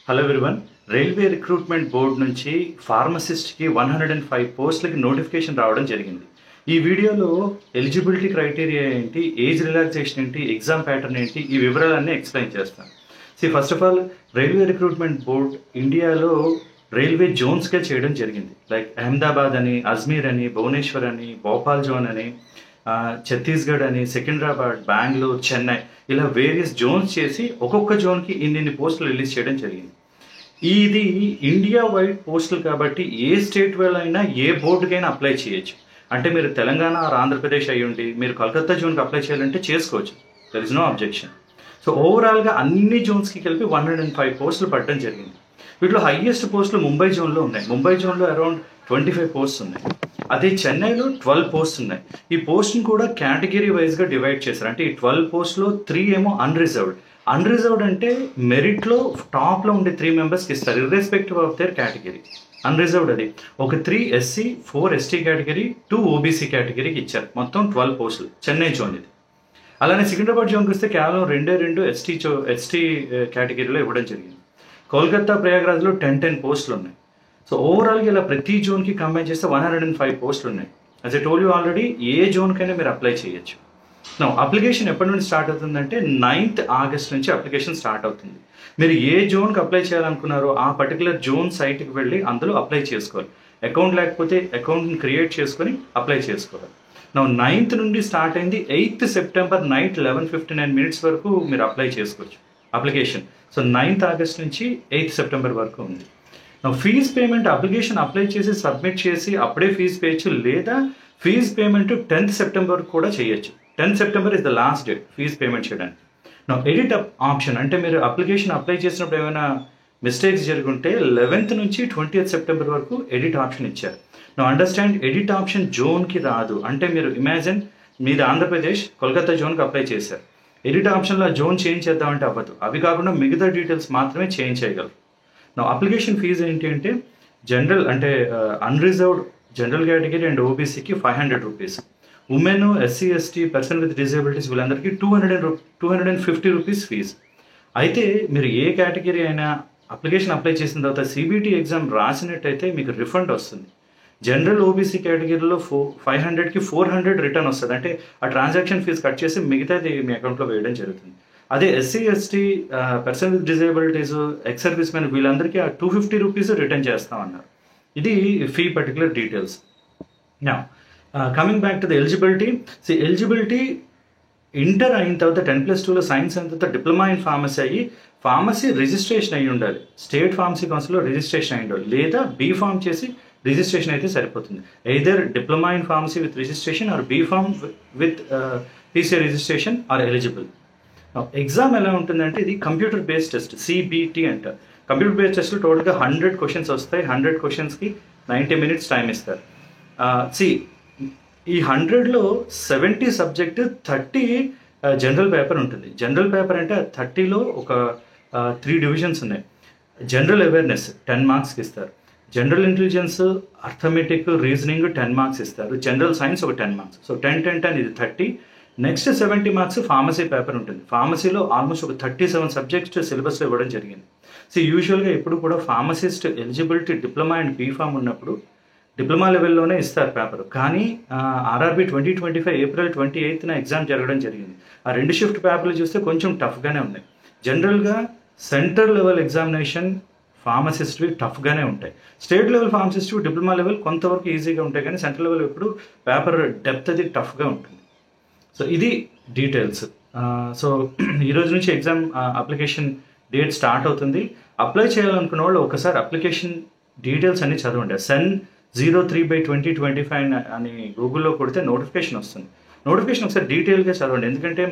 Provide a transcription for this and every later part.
Hello everyone. Railway recruitment board నుంచి ఫార్మసిస్ట్కి 105 పోస్టులకి notification రావడం జరిగింది. ఈ వీడియోలో ఎలిజిబిలిటీ క్రైటీరియా ఏంటి, ఏజ్ రిలాక్సేషన్ ఏంటి, ఎగ్జామ్ ప్యాటర్న్ ఏంటి, ఈ వివరాలన్నీ ఎక్స్ప్లెయిన్ చేస్తాను. First of all, railway recruitment board ఇండియాలో రైల్వే జోన్స్గా చేయడం జరిగింది. లైక్ అహ్మదాబాద్ అని, అజ్మీర్ అని, భువనేశ్వర్ అని, భోపాల్ జోన్ అని, ఛత్తీస్గఢ్ అని, సికింద్రాబాద్, బెంగళూరు, చెన్నై, ఇలా వేరియస్ జోన్స్ చేసి ఒక్కొక్క జోన్కి ఇన్ని పోస్టులు రిలీజ్ చేయడం జరిగింది. ఇది ఇండియా వైడ్ పోస్టులు కాబట్టి ఏ స్టేట్ వాళ్ళైనా ఏ బోర్డుకైనా అప్లై చేయొచ్చు. అంటే మీరు తెలంగాణ ఆర్ ఆంధ్రప్రదేశ్ అయ్యుండి మీరు కలకత్తా జోన్కి అప్లై చేయాలంటే చేసుకోవచ్చు, there is no objection. So ఓవరాల్గా అన్ని జోన్స్కి కలిపి 105 పోస్టులు పడడం జరిగింది. వీటిలో హైయెస్ట్ పోస్టులు ముంబై జోన్లో ఉన్నాయి. ముంబై జోన్లో అరౌండ్ 25 పోస్ట్స్ ఉన్నాయి. అదే చెన్నైలో 12 పోస్ట్స్ ఉన్నాయి. ఈ పోస్ట్ని కూడా కేటగిరీ వైజ్గా డివైడ్ చేశారు. అంటే ఈ 12 పోస్ట్లో 3 ఏమో అన్రిజర్వ్డ్. అన్రిజర్వ్డ్ అంటే మెరిట్లో టాప్లో ఉండే 3 మెంబర్స్కి ఇస్తారు, irrespective of their category. Unreserved అది ఒక 3 SC, 4 ST కేటగిరీ, 2 OBC కేటగిరీకి ఇచ్చారు. మొత్తం 12 పోస్టులు చెన్నై జోన్ ఇది. అలానే సికింద్రాబాద్ జోన్కి వస్తే కేవలం 2 ST కేటగిరీలో ఇవ్వడం జరిగింది. కోల్కతా, ప్రయాగ్రాజ్లో 10 పోస్టులు ఉన్నాయి. సో ఓవరాల్గా ఇలా ప్రతి జోన్కి కంబైన్ చేస్తే 105 పోస్టులు ఉన్నాయి. As I told you already, ఏ జోన్కైనా మీరు అప్లై చేయొచ్చు. అప్లికేషన్ ఎప్పటి నుంచి స్టార్ట్ అవుతుందంటే 9th ఆగస్ట్ నుంచి అప్లికేషన్ స్టార్ట్ అవుతుంది. మీరు ఏ జోన్కి అప్లై చేయాలనుకున్నారో ఆ పర్టికులర్ జోన్ సైట్కి వెళ్ళి అందులో అప్లై చేసుకోవాలి. అకౌంట్ లేకపోతే అకౌంట్ని క్రియేట్ చేసుకొని అప్లై చేసుకోవాలి. 9th నుండి స్టార్ట్ అయింది. 8th సెప్టెంబర్ నైట్ 11:59 వరకు మీరు అప్లై చేసుకోవచ్చు అప్లికేషన్. సో 9th ఆగస్ట్ నుంచి 8th సెప్టెంబర్ వరకు ఉంది. ఫీజ్ పేమెంట్ అప్లికేషన్ అప్లై చేసి సబ్మిట్ చేసి అప్పుడే ఫీజ్ పేయచ్చు, లేదా ఫీజ్ పేమెంట్ 10th సెప్టెంబర్ కూడా చేయొచ్చు. 10th September is the last date fees payment చేయడానికి. ఎడిట్ ఆప్షన్ అంటే మీరు అప్లికేషన్ అప్లై చేసినప్పుడు ఏమైనా మిస్టేక్స్ జరుగుంటే 11th నుంచి 20th సెప్టెంబర్ వరకు ఎడిట్ ఆప్షన్ ఇచ్చారు. అండర్స్టాండ్, ఎడిట్ ఆప్షన్ జోన్కి రాదు. అంటే మీరు ఇమాజిన్, మీరు ఆంధ్రప్రదేశ్ కోల్కతా జోన్కి అప్లై చేశారు. ఎడిట్ ఆప్షన్లో జోన్ చేంజ్ చేద్దామంటే అవ్వదు. అవి కాకుండా మిగతా డీటెయిల్స్ మాత్రమే చేంజ్ చేయగలరు. అప్లికేషన్ ఫీజు ఏంటి అంటే జనరల్ అంటే అన్రిజర్వ్డ్ జనరల్ కేటగిరీ అండ్ ఓబీసీకి 500 rupees, women, SC, ST, person with disabilities వీళ్ళందరికీ 250 రూపీస్ ఫీజు. అయితే మీరు ఏ కేటగిరీ అయినా అప్లికేషన్ అప్లై చేసిన తర్వాత CBT ఎగ్జామ్ రాసినట్టయితే మీకు రిఫండ్ వస్తుంది. జనరల్ OBC కేటగిరీలో 500కి 400 రిటర్న్ వస్తుంది. అంటే ఆ ట్రాన్సాక్షన్ ఫీజు కట్ చేసి మిగతాది మీ అకౌంట్లో వేయడం జరుగుతుంది. అదే SC, ST, person with disabilities, ex service men వీళ్ళందరికీ ఆ 250 రూపీస్ రిటర్న్ చేస్తామన్నారు. ఇది fee particular details. Coming back to the eligibility. Eligibility inter అయిన తర్వాత 10+2లో సైన్స్ అయిన తర్వాత డిప్లొమా ఇన్ ఫార్మసీ అయ్యి ఫార్మసీ రిజిస్ట్రేషన్ అయ్యి ఉండాలి. స్టేట్ ఫార్మసీ కౌన్సిల్లో రిజిస్ట్రేషన్ అయ్యి ఉండాలి, లేదా B.Pharm చేసి రిజిస్ట్రేషన్ అయితే సరిపోతుంది. Either diploma in pharmacy with registration are B.Pharm with PCI registration are eligible. Exam ఎలా ఉంటుందంటే ఇది కంప్యూటర్ బేస్డ్ టెస్ట్, CBT అంటారు. కంప్యూటర్ బేస్డ్ టెస్ట్లో టోటల్గా 100 క్వశ్చన్స్ వస్తాయి. 100 క్వశ్చన్స్కి 90 minutes టైం ఇస్తారు. ఈ 100లో 70 సబ్జెక్ట్, 30 జనరల్ పేపర్ ఉంటుంది. జనరల్ పేపర్ అంటే 30లో ఒక 3 డివిజన్స్ ఉన్నాయి. జనరల్ అవేర్నెస్ 10 మార్క్స్కి ఇస్తారు. General intelligence, arithmetic, reasoning 10 marks ఇస్తారు. జనరల్ సైన్స్ ఒక 10 మార్క్స్. సో 10 ఇది 30. నెక్స్ట్ 70 మార్క్స్ ఫార్మసీ పేపర్ ఉంటుంది. ఫార్మసీలో ఆల్మోస్ట్ ఒక 37 సబ్జెక్ట్స్ సిలబస్లో ఇవ్వడం జరిగింది. యూజువల్గా ఎప్పుడు కూడా pharmacist eligibility diploma and B.Pharm ఉన్నప్పుడు డిప్లొమా లెవెల్లోనే ఇస్తారు పేపర్. కానీ RRB 2025 ఏప్రిల్ 28న ఎగ్జామ్ జరగడం జరిగింది. ఆ 2 షిఫ్ట్ పేపర్లు చూస్తే కొంచెం టఫ్గానే ఉన్నాయి. జనరల్గా సెంటర్ లెవెల్ ఎగ్జామినేషన్ ఫార్మసిస్ట్వి టఫ్గానే ఉంటాయి. స్టేట్ లెవెల్ ఫార్మసిస్ట్వి డిప్లొమా లెవెల్ కొంతవరకు ఈజీగా ఉంటాయి, కానీ సెంట్రల్ లెవెల్ ఎప్పుడు పేపర్ డెప్త్ అది టఫ్గా ఉంటుంది. సో ఇది డీటెయిల్స్. సో ఈరోజు నుంచి ఎగ్జామ్ అప్లికేషన్ డేట్ స్టార్ట్ అవుతుంది. అప్లై చేయాలనుకున్న వాళ్ళు ఒకసారి అప్లికేషన్ డీటెయిల్స్ అన్ని చదవండి. SEN 03/2025 అని గూగుల్లో కొడితే నోటిఫికేషన్ వస్తుంది. నోటిఫికేషన్ ఒకసారి డీటెయిల్గా చదవండి, ఎందుకంటే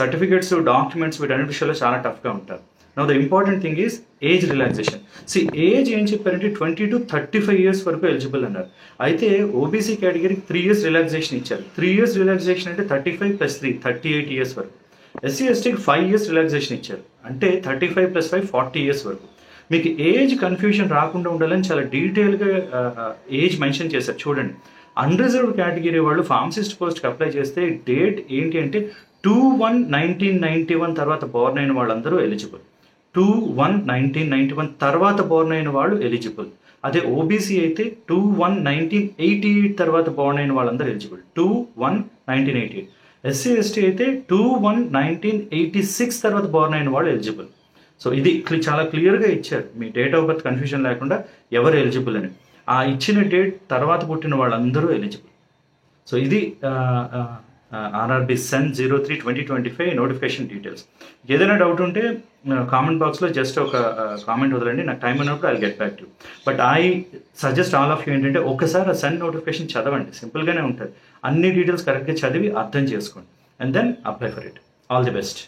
సర్టిఫికేట్స్, డాక్యుమెంట్స్ వీటన్నిటి విషయాల్లో చాలా టఫ్గా ఉంటారు. The important thing is age relaxation. Age ఏం చెప్పారంటే 20 to 35 years వరకు ఎలిజిబుల్ అన్నారు. అయితే OBC కేటగిరీకి 3 years రిలాక్సేషన్ ఇచ్చారు. 3 years రిలాక్సేషన్ అంటే 35 + 3 38 years వరకు. SC, STకి 5 years రిలాక్సేషన్ ఇచ్చారు. అంటే 35 + 5 40 years వరకు. మీకు ఏజ్ కన్ఫ్యూజన్ రాకుండా ఉండాలని చాలా డీటెయిల్గా ఏజ్ మెన్షన్ చేశారు. చూడండి, అన్రిజర్వ్డ్ కేటగిరీ వాళ్ళు ఫార్మసిస్ట్ పోస్ట్కి అప్లై చేస్తే డేట్ ఏంటి అంటే 2/1/1991 తర్వాత బోర్న్ అయిన వాళ్ళందరూ ఎలిజిబుల్. 2/1/1991 తర్వాత బోర్న్ అయిన వాళ్ళు ఎలిజిబుల్. అదే ఓబీసీ అయితే 2/1/1988 తర్వాత బోర్న్ అయిన వాళ్ళందరూ ఎలిజిబుల్. 2/1/1988. ఎస్సీ ఎస్టీ అయితే 2/1/1986 తర్వాత బోర్న్ అయిన వాళ్ళు ఎలిజిబుల్. సో ఇది చాలా క్లియర్గా ఇచ్చారు, మీ డేట్ ఆఫ్ బర్త్ కన్ఫ్యూజన్ లేకుండా ఎవరు ఎలిజిబుల్ అని. ఆ ఇచ్చిన డేట్ తర్వాత పుట్టిన వాళ్ళందరూ ఎలిజిబుల్. సో ఇది ఆర్ఆర్బి సెన్ 03/2025 నోటిఫికేషన్ డీటెయిల్స్. ఏదైనా డౌట్ ఉంటే కామెంట్ బాక్స్లో జస్ట్ ఒక కామెంట్ వదలండి, నాకు టైం ఉన్నప్పుడు I get back to. But I suggest all of you ఏంటంటే ఒకసారి ఆ సెన్ నోటిఫికేషన్ చదవండి, సింపుల్గానే ఉంటుంది. అన్ని డీటెయిల్స్ కరెక్ట్గా చదివి అర్థం చేసుకోండి, and then apply for it. All the best.